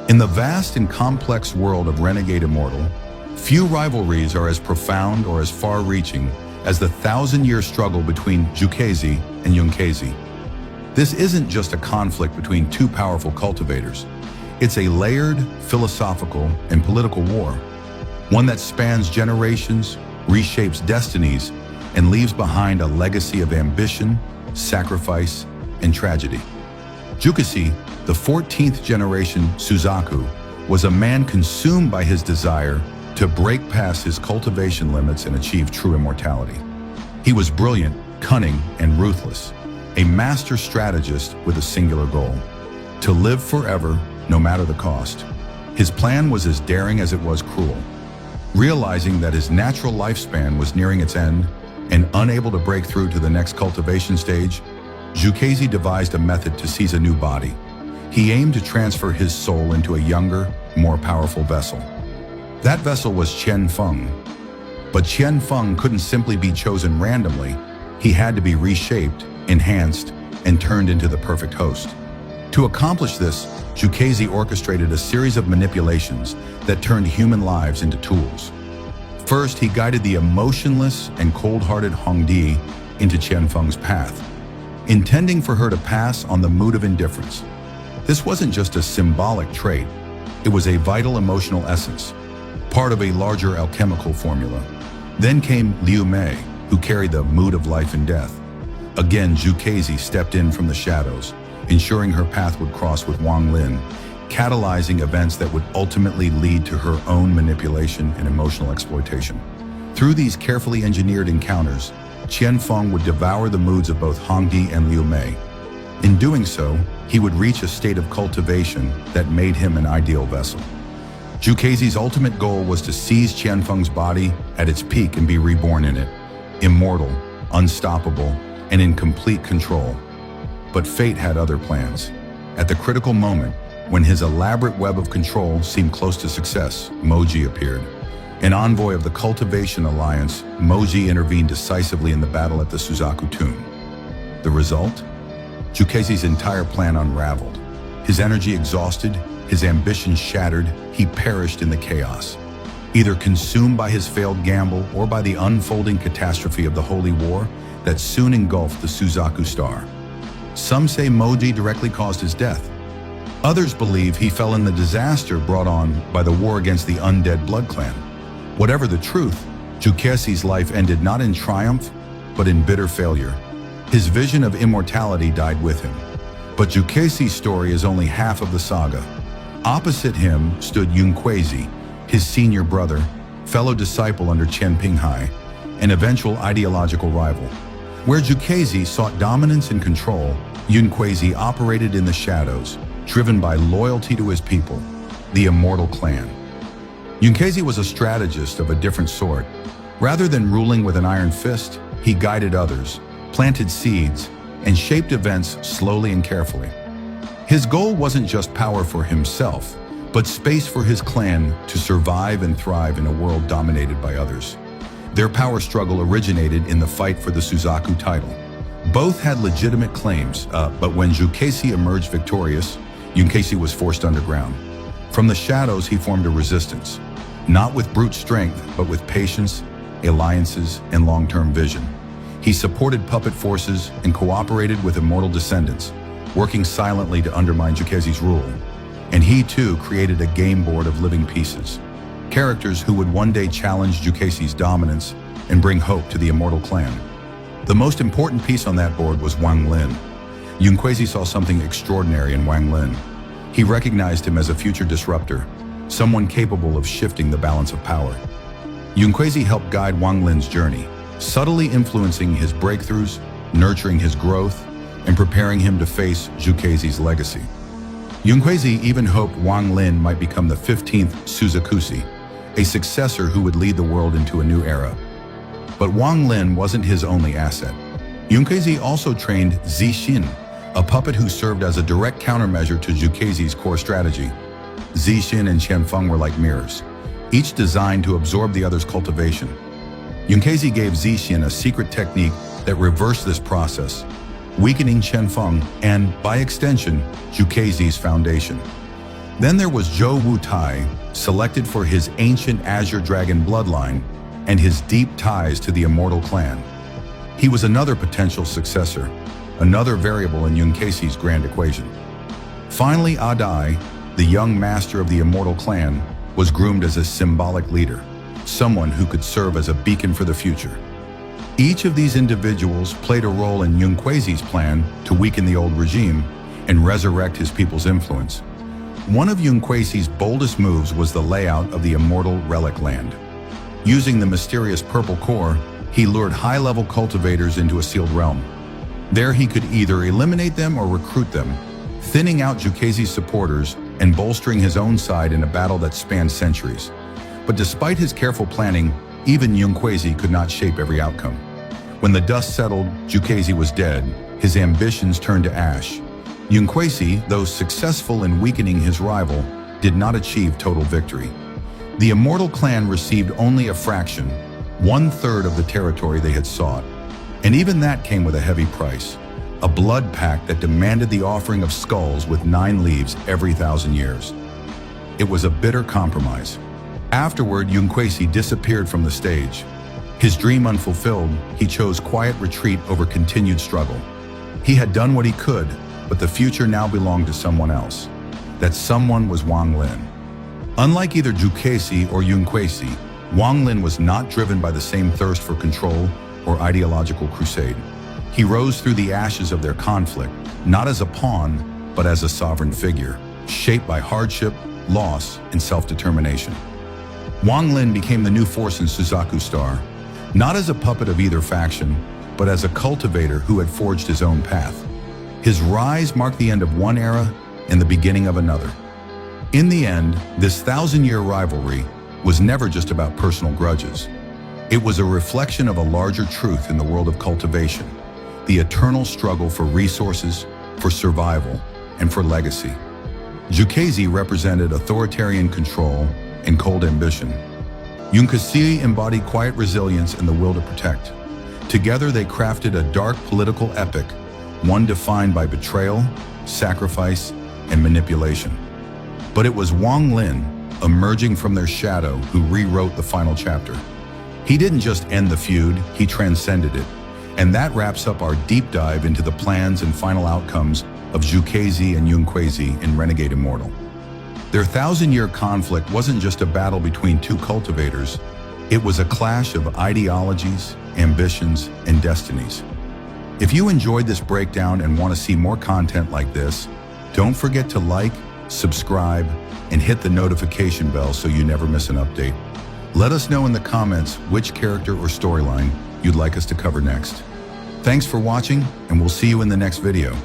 In the vast and complex world of Renegade Immortal, few rivalries are as profound or as far-reaching as the thousand-year struggle between Jukazi and Yunkazi. This isn't just a conflict between two powerful cultivators. It's a layered, philosophical, and political war, one that spans generations, reshapes destinies, and leaves behind a legacy of ambition, sacrifice, and tragedy. Jukazi, the 14th generation Suzaku, was a man consumed by his desire to break past his cultivation limits and achieve true immortality. He was brilliant, cunning, and ruthless, a master strategist with a singular goal: to live forever, no matter the cost. His plan was as daring as it was cruel. Realizing that his natural lifespan was nearing its end and unable to break through to the next cultivation stage, Jukazi devised a method to seize a new body. He aimed to transfer his soul into a younger, more powerful vessel. That vessel was Qian Feng. But Qian Feng couldn't simply be chosen randomly. He had to be reshaped, enhanced, and turned into the perfect host. To accomplish this, Jukazi orchestrated a series of manipulations that turned human lives into tools. First, he guided the emotionless and cold-hearted Hongdi into Qian Feng's path, intending for her to pass on the mood of indifference. This wasn't just a symbolic trait, it was a vital emotional essence, part of a larger alchemical formula. Then came Liu Mei, who carried the mood of life and death. Again, Jukazi stepped in from the shadows, ensuring her path would cross with Wang Lin, catalyzing events that would ultimately lead to her own manipulation and emotional exploitation. Through these carefully engineered encounters, Qian Feng would devour the moods of both Hongdi and Liu Mei. In doing so, he would reach a state of cultivation that made him an ideal vessel. Jukazi's ultimate goal was to seize Qian Feng's body at its peak and be reborn in it, immortal, unstoppable, and in complete control. But fate had other plans. At the critical moment, when his elaborate web of control seemed close to success, Moji appeared. An envoy of the Cultivation Alliance, Moji intervened decisively in the battle at the Suzaku tomb. The result? Jukazi's entire plan unraveled. His energy exhausted, his ambition shattered, he perished in the chaos, either consumed by his failed gamble or by the unfolding catastrophe of the Holy War that soon engulfed the Suzaku star. Some say Moji directly caused his death. Others believe he fell in the disaster brought on by the war against the undead blood clan. Whatever the truth, Jukazi's life ended not in triumph, but in bitter failure. His vision of immortality died with him. But Jukazi's story is only half of the saga. Opposite him stood Yunkazi, his senior brother, fellow disciple under Chen Pinghai, an eventual ideological rival. Where Jukazi sought dominance and control, Yunkazi operated in the shadows, driven by loyalty to his people, the Immortal Clan. Yunkazi was a strategist of a different sort. Rather than ruling with an iron fist, he guided others, planted seeds, and shaped events slowly and carefully. His goal wasn't just power for himself, but space for his clan to survive and thrive in a world dominated by others. Their power struggle originated in the fight for the Suzaku title. Both had legitimate claims, but when Jukazi emerged victorious, Yunkazi was forced underground. From the shadows, he formed a resistance, not with brute strength, but with patience, alliances, and long-term vision. He supported puppet forces and cooperated with immortal descendants, working silently to undermine Jukazi's rule. And he too created a game board of living pieces, characters who would one day challenge Jukazi's dominance and bring hope to the Immortal Clan. The most important piece on that board was Wang Lin. Yunkazi saw something extraordinary in Wang Lin. He recognized him as a future disruptor, someone capable of shifting the balance of power. Yunkazi helped guide Wang Lin's journey, subtly influencing his breakthroughs, nurturing his growth, and preparing him to face Jukazi's legacy. Yunkazi even hoped Wang Lin might become the 15th Suzakusi, a successor who would lead the world into a new era. But Wang Lin wasn't his only asset. Yunkazi also trained Zixin, a puppet who served as a direct countermeasure to Jukazi's core strategy. Zixin and Qian Feng were like mirrors, each designed to absorb the other's cultivation. Yunkazi gave Zixin a secret technique that reversed this process, weakening Qian Feng and, by extension, Jukazi's foundation. Then there was Zhou Wutai, selected for his ancient Azure Dragon bloodline and his deep ties to the Immortal clan. He was another potential successor, another variable in Yunkei's grand equation. Finally, Adai, the young master of the Immortal clan, was groomed as a symbolic leader, someone who could serve as a beacon for the future. Each of these individuals played a role in Yunkei's plan to weaken the old regime and resurrect his people's influence. One of Yunkei's boldest moves was the layout of the Immortal Relic Land. Using the mysterious purple core, he lured high-level cultivators into a sealed realm. There he could either eliminate them or recruit them, thinning out Yunkei's supporters and bolstering his own side in a battle that spanned centuries. But despite his careful planning, even Yunkei could not shape every outcome. When the dust settled, Yunkei was dead, his ambitions turned to ash. Yunkei, though successful in weakening his rival, did not achieve total victory. The Immortal clan received only a fraction, 1/3 of the territory they had sought. And even that came with a heavy price, a blood pact that demanded the offering of skulls with 9 leaves every 1,000 years. It was a bitter compromise. Afterward, Yunkei disappeared from the stage. His dream unfulfilled, he chose quiet retreat over continued struggle. He had done what he could, but the future now belonged to someone else. That someone was Wang Lin. Unlike either Yunkei or Yunkei, Wang Lin was not driven by the same thirst for control or ideological crusade. He rose through the ashes of their conflict, not as a pawn, but as a sovereign figure, shaped by hardship, loss, and self-determination. Wang Lin became the new force in Suzaku Star, not as a puppet of either faction, but as a cultivator who had forged his own path. His rise marked the end of one era and the beginning of another. In the end, this 1,000-year rivalry was never just about personal grudges. It was a reflection of a larger truth in the world of cultivation, the eternal struggle for resources, for survival, and for legacy. Yunkei represented authoritarian control and cold ambition. Yunkei embodied quiet resilience and the will to protect. Together they crafted a dark political epic, one defined by betrayal, sacrifice, and manipulation. But it was Wang Lin, emerging from their shadow, who rewrote the final chapter. He didn't just end the feud, he transcended it. And that wraps up our deep dive into the plans and final outcomes of Yunkei and Yunkei in Renegade Immortal. Their 1,000-year conflict wasn't just a battle between two cultivators, it was a clash of ideologies, ambitions, and destinies. If you enjoyed this breakdown and want to see more content like this, don't forget to like, subscribe, and hit the notification bell so you never miss an update. Let us know in the comments which character or storyline you'd like us to cover next. Thanks for watching, and we'll see you in the next video.